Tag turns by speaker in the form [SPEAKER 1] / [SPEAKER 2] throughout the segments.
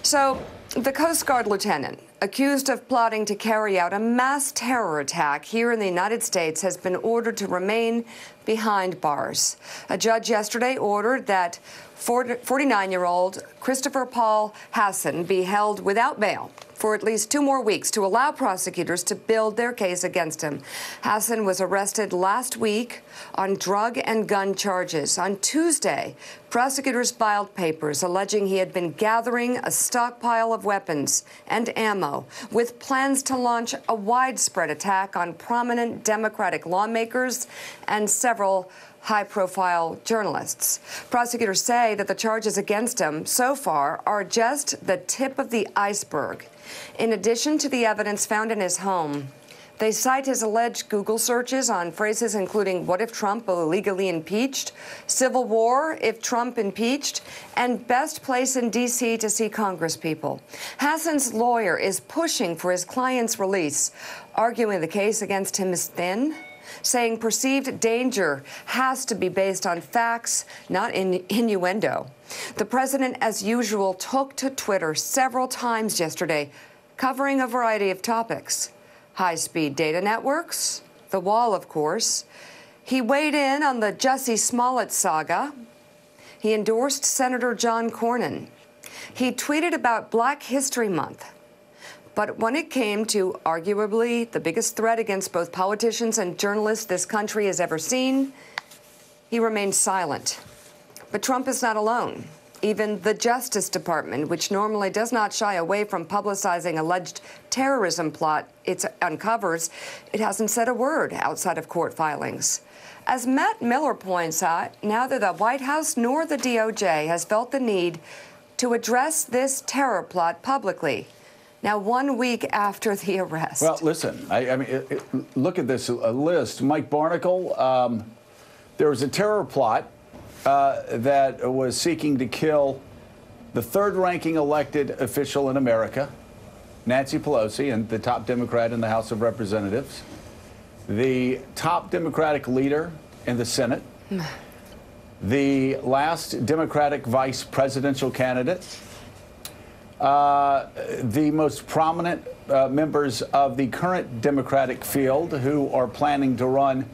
[SPEAKER 1] So, the Coast Guard lieutenant, accused of plotting to carry out a mass terror attack here in the United States, has been ordered to remain behind bars. A judge yesterday ordered that 49-year-old Christopher Paul Hassan be held without bail for at least 2 more weeks to allow prosecutors to build their case against him. Hassan was arrested last week on drug and gun charges. On Tuesday, prosecutors filed papers alleging he had been gathering a stockpile of weapons and ammo with plans to launch a widespread attack on prominent Democratic lawmakers and several high-profile journalists. Prosecutors say that the charges against him so far are just the tip of the iceberg. In addition to the evidence found in his home, they cite his alleged Google searches on phrases including "what if Trump illegally impeached?", "civil war if Trump impeached," and "best place in D.C. to see congresspeople." Hassan's lawyer is pushing for his client's release, arguing the case against him is thin, saying perceived danger has to be based on facts, not innuendo. The president, as usual, took to Twitter several times yesterday, covering a variety of topics. High-speed data networks, the wall, of course. He weighed in on the Jussie Smollett saga. He endorsed Senator John Cornyn. He tweeted about Black History Month. But when it came to arguably the biggest threat against both politicians and journalists this country has ever seen, he remained silent. But Trump is not alone. Even the Justice Department, which normally does not shy away from publicizing alleged terrorism plot it uncovers, it hasn't said a word outside of court filings. As Matt Miller points out, neither the White House nor the DOJ has felt the need to address this terror plot publicly. Now, 1 week after the arrest.
[SPEAKER 2] Well, listen, I mean, look at this list. Mike Barnacle, there was a terror plot that was seeking to kill the third-ranking elected official in America, Nancy Pelosi, and the top Democrat in the House of Representatives, the top Democratic leader in the Senate, the last Democratic vice presidential candidate, the most prominent members of the current Democratic field who are planning to run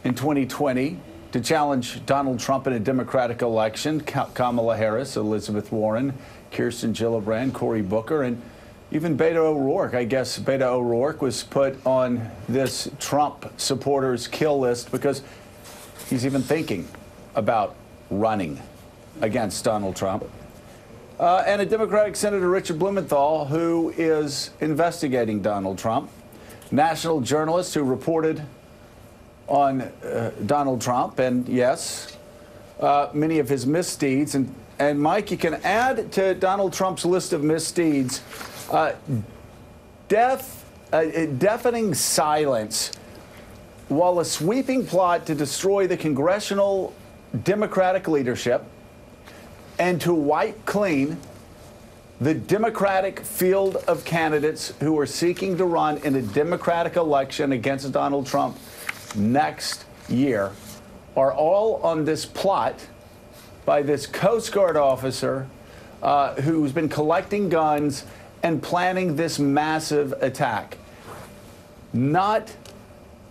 [SPEAKER 2] in 2020 to challenge Donald Trump in a Democratic election: Kamala Harris, Elizabeth Warren, Kirsten Gillibrand, Cory Booker, and even Beto O'Rourke. I guess Beto O'Rourke was put on this Trump supporters kill list because he's even thinking about running against Donald Trump. And a Democratic Senator, Richard Blumenthal, who is investigating Donald Trump. National journalists who reported on Donald Trump, and yes, many of his misdeeds. And Mike, you can add to Donald Trump's list of misdeeds deafening silence while a sweeping plot to destroy the congressional Democratic leadership and to wipe clean the Democratic field of candidates who are seeking to run in a Democratic election against Donald Trump next year, are all on this plot by this Coast Guard officer who's been collecting guns and planning this massive attack. Not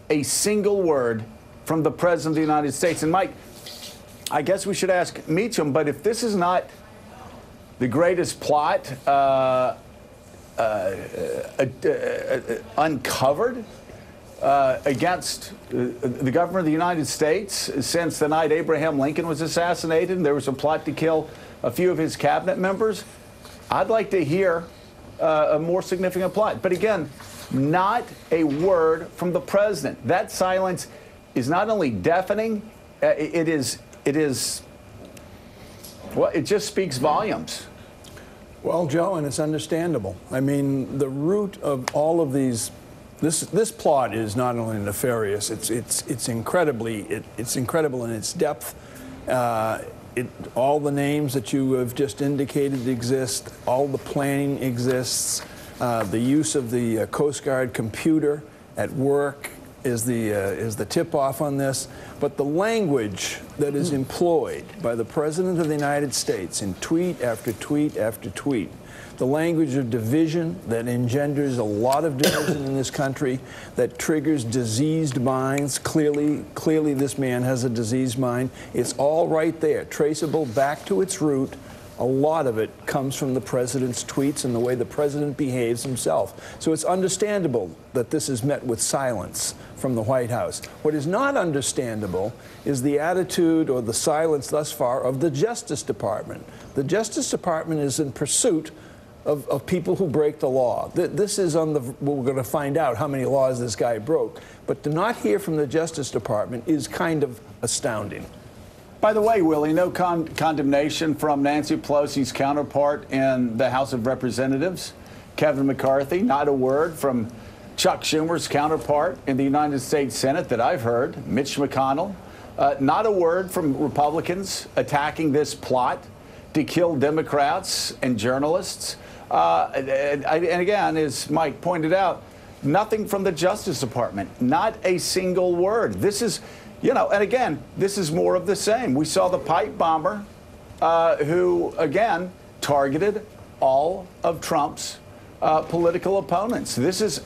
[SPEAKER 2] a single word from the President of the United States. And Mike, I guess we should ask Meacham, but if this is not the greatest plot uncovered against the government of the United States since the night Abraham Lincoln was assassinated, and there was a plot to kill a few of his cabinet members, I'd like to hear a more significant plot. But again, not a word from the president. That silence is not only deafening, it just speaks volumes.
[SPEAKER 3] Well, Joe, and it's understandable. I mean, the root of all of these, this plot is not only nefarious, it's incredible in its depth. All the names that you have just indicated exist. All the planning exists. The use of the Coast Guard computer at work is the tip-off on this, but the language that is employed by the President of the United States in tweet after tweet after tweet, the language of division that engenders a lot of division in this country, that triggers diseased minds. Clearly this man has a diseased mind. It's all right there, traceable back to its root. A lot of it comes from the president's tweets and the way the president behaves himself. So it's understandable that this is met with silence from the White House. What is not understandable is the attitude or the silence thus far of the Justice Department. The Justice Department is in pursuit of people who break the law. This is on the, we're going to find out how many laws this guy broke. But to not hear from the Justice Department is kind of astounding.
[SPEAKER 2] By the way, Willie, no condemnation from Nancy Pelosi's counterpart in the House of Representatives, Kevin McCarthy. Not a word from Chuck Schumer's counterpart in the United States Senate that I've heard, Mitch McConnell. Not a word from Republicans attacking this plot to kill Democrats and journalists. And again, as Mike pointed out, nothing from the Justice Department. Not a single word. This is, you know, and again, this is more of the same. We saw the pipe bomber who, again, targeted all of Trump's political opponents. This is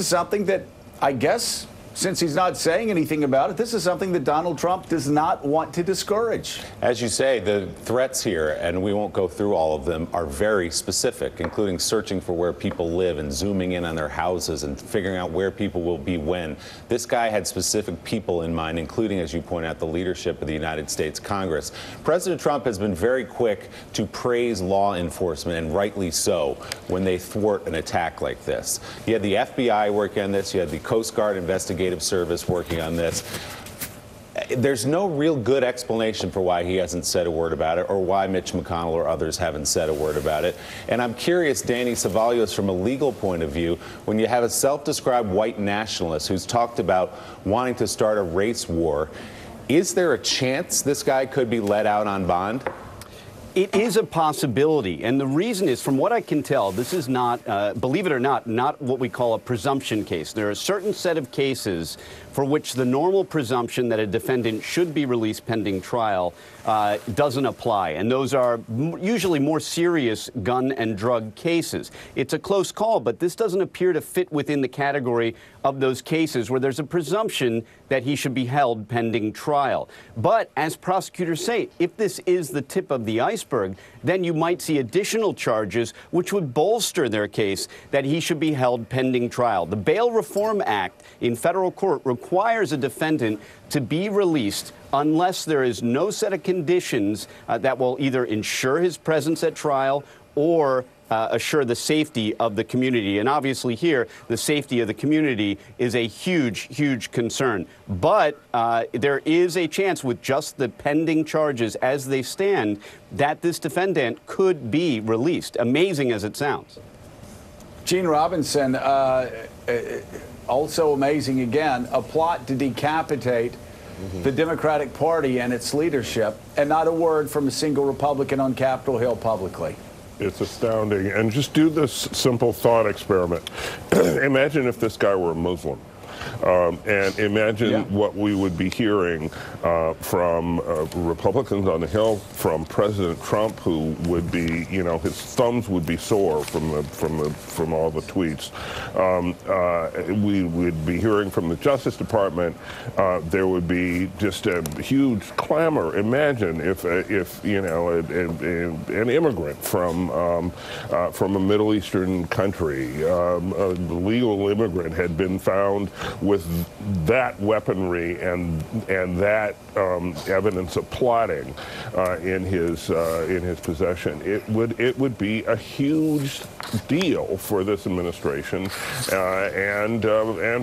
[SPEAKER 2] something that, I guess, since he's not saying anything about it, this is something that Donald Trump does not want to discourage.
[SPEAKER 4] As you say, the threats here, and we won't go through all of them, are very specific, including searching for where people live and zooming in on their houses and figuring out where people will be when. This guy had specific people in mind, including, as you point out, the leadership of the United States Congress. President Trump has been very quick to praise law enforcement, and rightly so, when they thwart an attack like this. You had the FBI working on this. You had the Coast Guard investigative service working on this. There's no real good explanation for why he hasn't said a word about it, or why Mitch McConnell or others haven't said a word about it. And I'm curious, Danny Cevallos, from a legal point of view, when you have a self-described white nationalist who's talked about wanting to start a race war, is there a chance this guy could be let out on bond?
[SPEAKER 5] It is a possibility, and the reason is, from what I can tell, this is not, believe it or not what we call a presumption case. There are a certain set of cases for which the normal presumption that a defendant should be released pending trial doesn't apply, and those are usually more serious gun and drug cases. It's a close call, but this doesn't appear to fit within the category of those cases where there's a presumption that he should be held pending trial. But as prosecutors say, if this is the tip of the iceberg, then you might see additional charges which would bolster their case that he should be held pending trial. The Bail Reform Act in federal court requires a defendant to be released unless there is no set of conditions that will either ensure his presence at trial or assure the safety of the community. And obviously here, the safety of the community is a huge, huge concern. But there is a chance with just the pending charges as they stand that this defendant could be released, amazing as it sounds.
[SPEAKER 2] Gene Robinson, also amazing again, a plot to decapitate the Democratic Party and its leadership, and not a word from a single Republican on Capitol Hill publicly.
[SPEAKER 6] It's astounding. And just do this simple thought experiment. Imagine if this guy were a Muslim. And imagine what we would be hearing from Republicans on the Hill, from President Trump, who would be, you know, his thumbs would be sore from all the tweets. We would be hearing from the Justice Department. There would be just a huge clamor. Imagine if you know, an immigrant from a Middle Eastern country, a legal immigrant, had been found with that weaponry and that evidence of plotting in his possession. It would be a huge deal for this administration and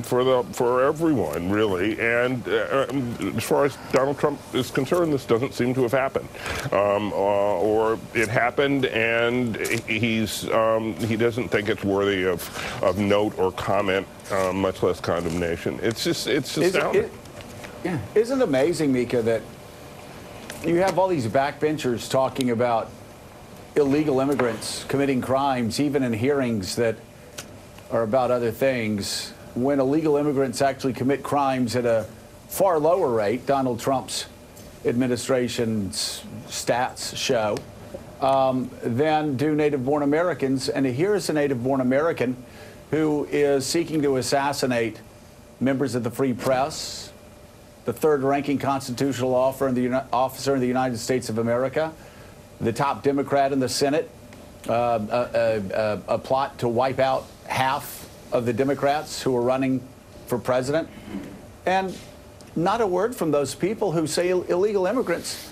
[SPEAKER 6] for everyone, really. And as far as Donald Trump is concerned, this doesn't seem to have happened, or it happened and he doesn't think it's worthy of note or comment, much less condemnation. It's astounding.
[SPEAKER 2] Isn't it amazing, Mika, that you have all these backbenchers talking about illegal immigrants committing crimes, even in hearings that are about other things, when illegal immigrants actually commit crimes at a far lower rate, Donald Trump's administration's stats show, than do native-born Americans. And here's a native-born American who is seeking to assassinate members of the free press, the third-ranking constitutional officer in the United States of America, the top Democrat in the Senate, a plot to wipe out half of the Democrats who are running for president. And not a word from those people who say illegal immigrants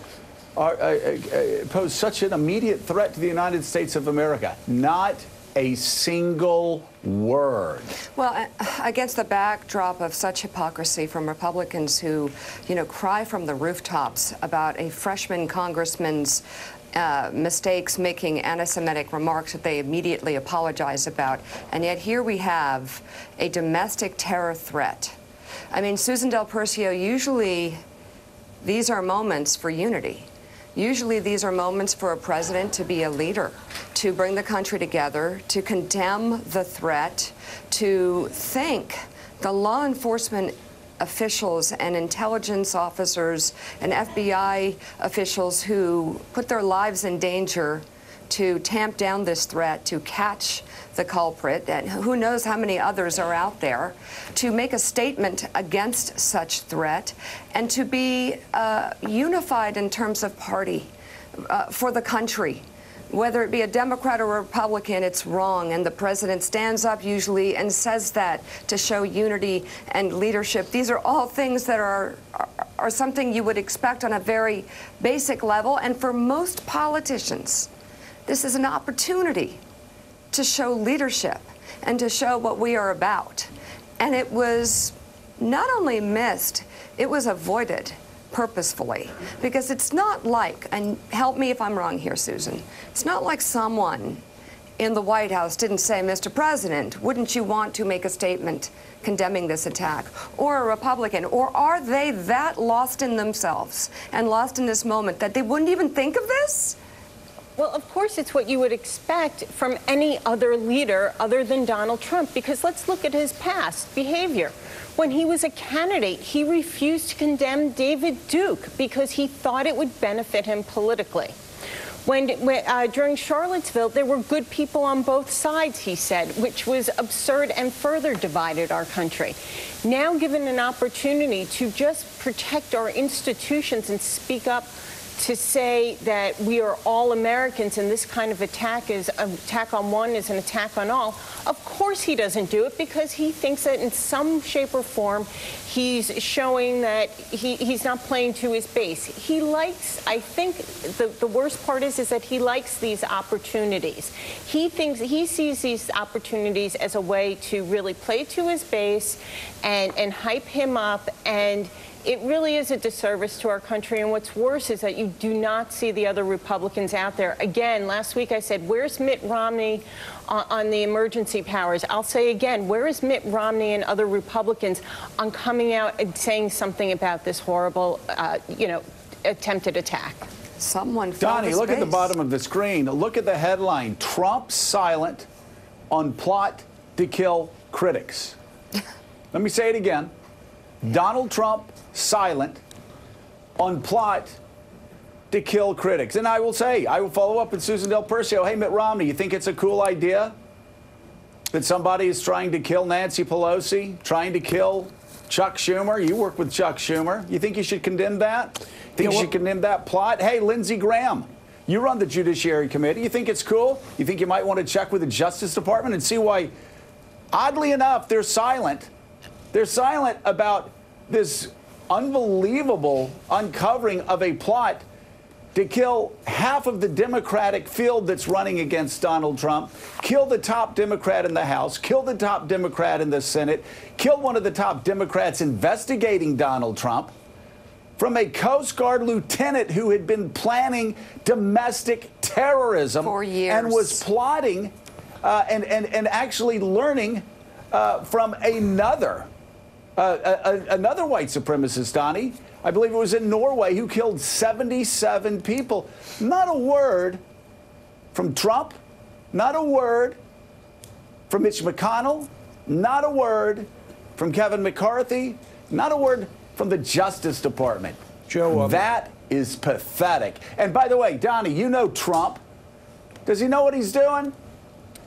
[SPEAKER 2] pose such an immediate threat to the United States of America. Not a single word.
[SPEAKER 1] Well, against the backdrop of such hypocrisy from Republicans who, cry from the rooftops about a freshman congressman's mistakes, making anti-Semitic remarks that they immediately apologize about, and yet here we have a domestic terror threat. I mean, Susan Del Percio, usually these are moments for unity. Usually these are moments for a president to be a leader, to bring the country together, to condemn the threat, to thank the law enforcement officials and intelligence officers and FBI officials who put their lives in danger to tamp down this threat, to catch the culprit, and who knows how many others are out there, to make a statement against such threat, and to be unified in terms of party for the country. Whether it be a Democrat or a Republican, it's wrong, and the president stands up usually and says that to show unity and leadership. These are all things that are something you would expect on a very basic level, and for most politicians, this is an opportunity to show leadership and to show what we are about. And it was not only missed, it was avoided purposefully, because it's not like, and help me if I'm wrong here, Susan, it's not like someone in the White House didn't say, Mr. President, wouldn't you want to make a statement condemning this attack? Or a Republican? Or are they that lost in themselves and lost in this moment that they wouldn't even think of this?
[SPEAKER 7] Well, of course, it's what you would expect from any other leader other than Donald Trump, because let's look at his past behavior. When he was a candidate, he refused to condemn David Duke because he thought it would benefit him politically. During Charlottesville, there were good people on both sides, he said, which was absurd and further divided our country. Now, given an opportunity to just protect our institutions and speak up to say that we are all Americans and this kind of attack on one is an attack on all, of course he doesn't do it, because he thinks that in some shape or form he's showing that he's not playing to his base. He likes, I think the worst part is that he likes these opportunities. He sees these opportunities as a way to really play to his base and hype him up, and it really is a disservice to our country. And what's worse is that you do not see the other Republicans out there. Again, last week I said, where's Mitt Romney on the emergency powers? I'll say again, where is Mitt Romney and other Republicans on coming out and saying something about this horrible, attempted attack?
[SPEAKER 1] Someone
[SPEAKER 2] Donnie, look at the bottom of the screen. Look at the headline: Trump silent on plot to kill critics. Let me say it again. Donald Trump silent on plot to kill critics. And I will follow up with Susan Del Percio. Hey, Mitt Romney, you think it's a cool idea that somebody is trying to kill Nancy Pelosi, trying to kill Chuck Schumer? You work with Chuck Schumer. You think you should condemn that? You should condemn that plot? Hey, Lindsey Graham, you run the Judiciary Committee. You think it's cool? You think you might want to check with the Justice Department and see why, oddly enough, they're silent. They're silent about this unbelievable uncovering of a plot to kill half of the Democratic field that's running against Donald Trump, kill the top Democrat in the House, kill the top Democrat in the Senate, kill one of the top Democrats investigating Donald Trump, from a Coast Guard lieutenant who had been planning domestic terrorism
[SPEAKER 1] for years
[SPEAKER 2] and was plotting and actually learning from another white supremacist, Donnie. I believe it was in Norway, who killed 77 people. Not a word from Trump, not a word from Mitch McConnell, not a word from Kevin McCarthy, not a word from the Justice Department.
[SPEAKER 3] Joe,
[SPEAKER 2] that is pathetic. And by the way, Donnie, you know Trump. Does he know what he's doing?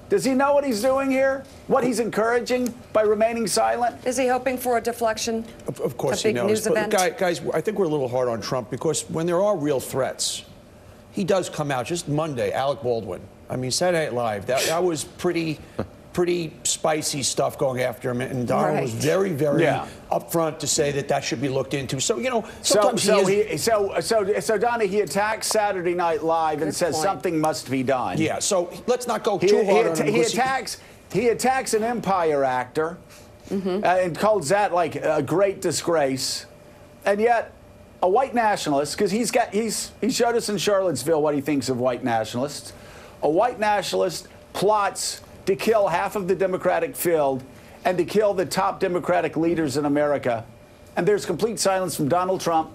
[SPEAKER 2] Does he know what he's doing here? What he's encouraging by remaining silent?
[SPEAKER 1] Is he hoping for a deflection?
[SPEAKER 3] Of course
[SPEAKER 1] he
[SPEAKER 3] knows.
[SPEAKER 1] News event?
[SPEAKER 3] Guys, I think we're a little hard on Trump because when there are real threats, he does come out. Just Monday, Alec Baldwin. I mean, Saturday Night Live. That was pretty spicy stuff going after him, and Donald was very upfront to say that should be looked into. So sometimes
[SPEAKER 2] so Donnie, he attacks Saturday Night Live and says something must be done.
[SPEAKER 3] Yeah. So let's not go too hard on him.
[SPEAKER 2] He attacks an Empire actor and calls that like a great disgrace, and yet a white nationalist, because he showed us in Charlottesville what he thinks of white nationalists. A white nationalist plots to kill half of the Democratic field and to kill the top Democratic leaders in America. And there's complete silence from Donald Trump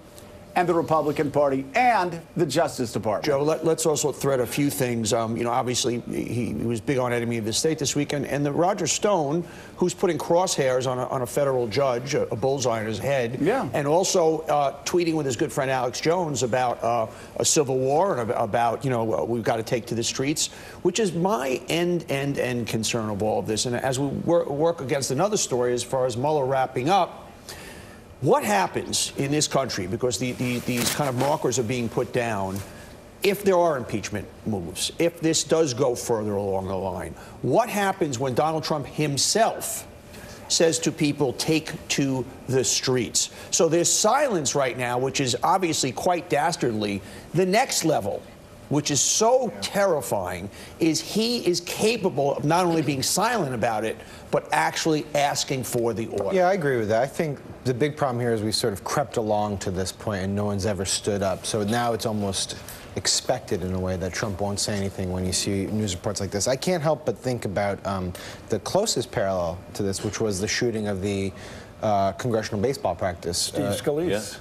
[SPEAKER 2] and the Republican Party and the Justice Department.
[SPEAKER 3] Joe, let's also thread a few things. Obviously, he was big on enemy of the state this weekend. And the Roger Stone, who's putting crosshairs on a federal judge, a bullseye on his head. Yeah. And also tweeting with his good friend Alex Jones about a civil war and about, we've got to take to the streets, which is my end concern of all of this. And as we work against another story as far as Mueller wrapping up, what happens in this country, because these kind of markers are being put down, if there are impeachment moves, if this does go further along the line? What happens when Donald Trump himself says to people, take to the streets? So there's silence right now, which is obviously quite dastardly. The next level, which is so terrifying, is he is capable of not only being silent about it, but actually asking for the order.
[SPEAKER 8] Yeah, I agree with that. I think the big problem here is we sort of crept along to this point and no one's ever stood up. So now it's almost expected in a way that Trump won't say anything when you see news reports like this. I can't help but think about the closest parallel to this, which was the shooting of the congressional baseball practice.
[SPEAKER 3] Steve Scalise.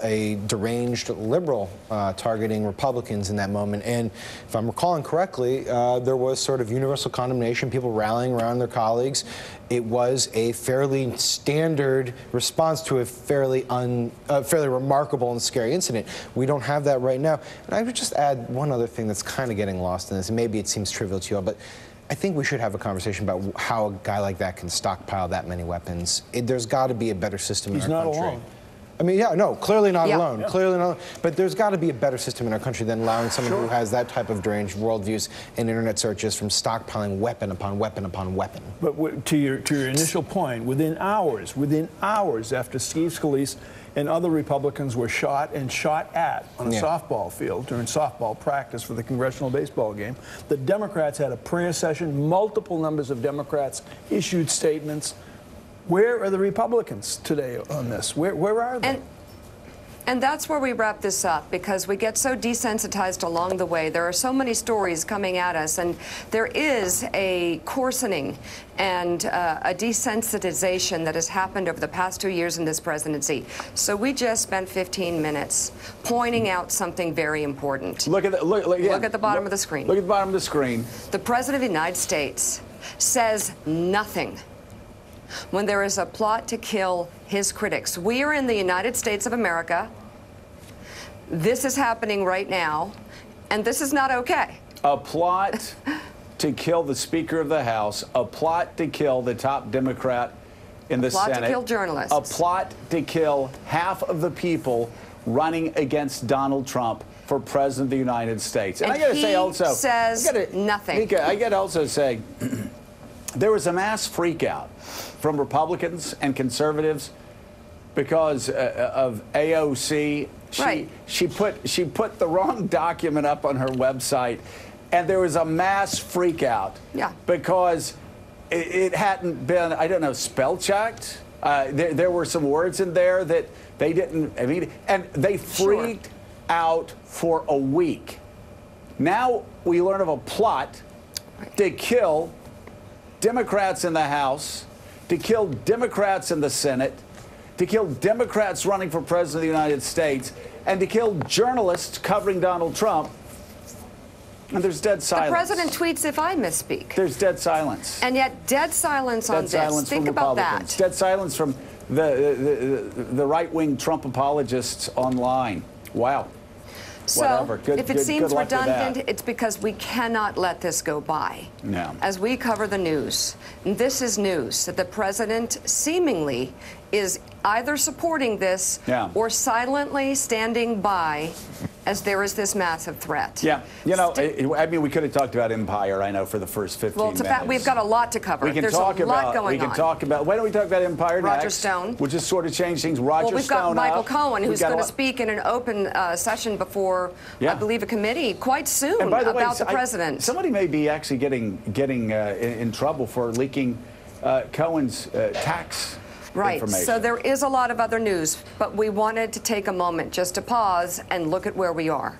[SPEAKER 8] A deranged liberal targeting Republicans in that moment. And if I'm recalling correctly, there was sort of universal condemnation, people rallying around their colleagues. It was a fairly standard response to a fairly remarkable and scary incident. We don't have that right now. And I would just add one other thing that's kind of getting lost in this, and maybe it seems trivial to you all, but I think we should have a conversation about how a guy like that can stockpile that many weapons. There's got to be a better system in our country.
[SPEAKER 3] He's not alone.
[SPEAKER 8] I mean, no, clearly not alone. Yeah. Clearly not alone. But there's got to be a better system in our country than allowing someone who has that type of deranged worldviews and internet searches from stockpiling weapon upon weapon upon weapon.
[SPEAKER 3] But to your initial point, within hours after Steve Scalise and other Republicans were shot at on a softball field during softball practice for the congressional baseball game, the Democrats had a prayer session. Multiple numbers of Democrats issued statements. Where are the Republicans today on this? Where are they?
[SPEAKER 1] And that's where we wrap this up, because we get so desensitized along the way. There are so many stories coming at us, and there is a coarsening and a desensitization that has happened over the past 2 years in this presidency. So we just spent 15 minutes pointing out something very important.
[SPEAKER 2] Look at the
[SPEAKER 1] bottom of the screen.
[SPEAKER 2] Look at the bottom of the screen.
[SPEAKER 1] The President of the United States says nothing when there is a plot to kill his critics. We are in the United States of America. This is happening right now, and this is not okay.
[SPEAKER 2] A plot to kill the Speaker of the House, a plot to kill the top Democrat in the Senate.
[SPEAKER 1] A plot to kill journalists.
[SPEAKER 2] A plot to kill half of the people running against Donald Trump for President of the United States.
[SPEAKER 1] And
[SPEAKER 2] I got to say also,
[SPEAKER 1] says nothing.
[SPEAKER 2] Nika, I got to also say, there was a mass freakout from Republicans and conservatives because of AOC. She put the wrong document up on her website, and there was a mass freakout. Yeah. Because it hadn't been, I don't know, spell checked. There were some words in there that they didn't. I mean, and they freaked out for a week. Now we learn of a plot to kill Democrats in the House, to kill Democrats in the Senate, to kill Democrats running for President of the United States, and to kill journalists covering Donald Trump. And there's dead silence.
[SPEAKER 1] The president tweets if I misspeak.
[SPEAKER 2] There's dead silence.
[SPEAKER 1] And yet dead silence on
[SPEAKER 2] Dead silence
[SPEAKER 1] this. Think
[SPEAKER 2] from
[SPEAKER 1] about
[SPEAKER 2] Republicans.
[SPEAKER 1] that.
[SPEAKER 2] Dead silence from the right-wing Trump apologists online. Wow.
[SPEAKER 1] So,
[SPEAKER 2] Whatever.
[SPEAKER 1] if it seems
[SPEAKER 2] good luck with
[SPEAKER 1] redundant,
[SPEAKER 2] that.
[SPEAKER 1] it's because we cannot let this go by.
[SPEAKER 2] No.
[SPEAKER 1] As we cover the news, and this is news, that the president seemingly is either supporting this or silently standing by as there is this massive threat.
[SPEAKER 2] Yeah. You know, I mean, we could have talked about Empire, I know, for the first 15
[SPEAKER 1] well, it's
[SPEAKER 2] minutes.
[SPEAKER 1] a fact, we've got a lot to cover.
[SPEAKER 2] We can
[SPEAKER 1] There's
[SPEAKER 2] talk
[SPEAKER 1] a lot
[SPEAKER 2] about,
[SPEAKER 1] going
[SPEAKER 2] we can
[SPEAKER 1] on.
[SPEAKER 2] talk about, why don't we talk about Empire
[SPEAKER 1] Roger
[SPEAKER 2] next?
[SPEAKER 1] Stone.
[SPEAKER 2] We'll just sort of change things. Roger
[SPEAKER 1] Well, we've got
[SPEAKER 2] Stone
[SPEAKER 1] Michael
[SPEAKER 2] up.
[SPEAKER 1] Cohen,
[SPEAKER 2] We've
[SPEAKER 1] who's
[SPEAKER 2] got
[SPEAKER 1] going
[SPEAKER 2] a
[SPEAKER 1] to speak in an open session before, I believe, a committee quite soon
[SPEAKER 2] And by the way,
[SPEAKER 1] about the president.
[SPEAKER 2] Somebody may be actually getting in trouble for leaking Cohen's tax information.
[SPEAKER 1] So there is a lot of other news, but we wanted to take a moment just to pause and look at where we are.